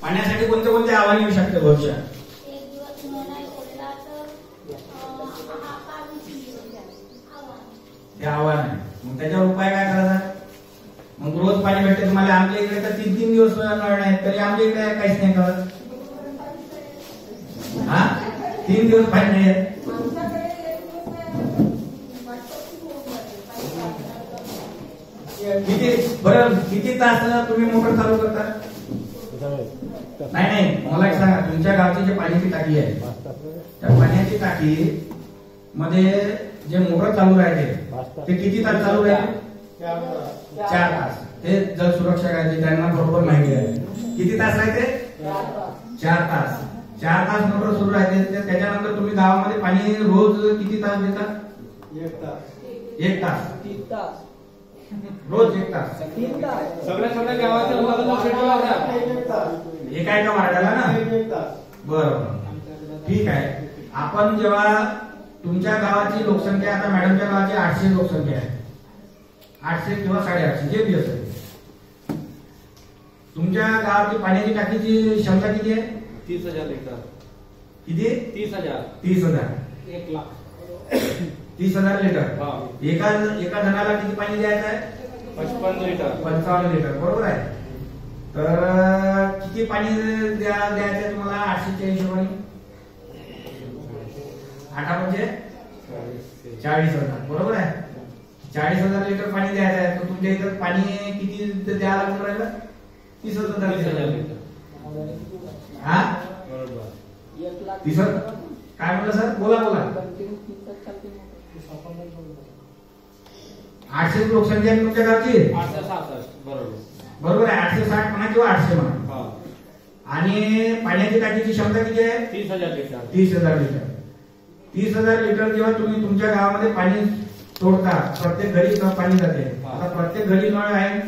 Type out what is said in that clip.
पाण्यासाठी कोणते कोणते आव्हान येऊ शकते भविष्यात? ते आव्हान आहे. मग त्याच्यावर उपाय काय करायचा? मग रोज पाणी भेटते तुम्हाला. आमच्या इकडे तर 3-3 दिवस नळ नाही, तरी आमच्या इकडे काहीच नाही करत. 3 दिवस पाणी नाही येत. किती तास तुम्ही मोटर चालू करता? नाही, मला एक सांगा, तुमच्या गावची जी पाण्याची टाकी आहे, त्या पाण्याची टाकी मध्ये जे मोटर चालू राहते ते किती तास चालू राहते? 4 तास. ते जल सुरक्षा कायदे त्यांना बरोबर माहिती आहे. किती तास राहते? 4 तास. 4 तास मोटर सुरू राहते. त्याच्यानंतर तुम्ही गावामध्ये पाणी रोज किती तास देता? 1 तास. 3 तास रोज 1 तास. सगळ्या गावाच्या एका एका वार्डाला ना? बरोबर, ठीक आहे. आपण जेव्हा तुमच्या गावाची लोकसंख्या, आता मॅडमच्या गावाची 800 लोकसंख्या आहे, 800 किंवा 850 जे बी असेल, तुमच्या गावाची पाण्याची टाकीची क्षमता किती आहे? 30,000 लिटर. किती? 30,000. 30,000. 1 लाख. 30,000 लिटर. एका जणाला किती पाणी द्यायचं आहे? 55 लिटर. 55 लिटर, बरोबर आहे. तर किती पाणी द्यायचं आहे तुम्हाला 800च्या हिशोबाने? 8 म्हणजे 40,000, बरोबर आहे. 40,000 लिटर पाणी द्यायचं आहे. तर तुमच्या इथं पाणी किती द्यायला लागून राहिलं? 30,000 लिटर. हा, 30,000. काय म्हटलं सर? बोला. 800 लोकसंख्या आहे तुमच्या गावची? 867. बरोबर आहे. 860 म्हणा किंवा 800 म्हणा. आणि पाण्याची टाकीची क्षमता किती आहे? 30,000 लिटर. 30,000 लिटर. 30,000 लिटर जेव्हा तुम्ही तुमच्या गावामध्ये पाणी सोडता, प्रत्येक घरी पाणी जाते. आता प्रत्येक घरी नळ आहे.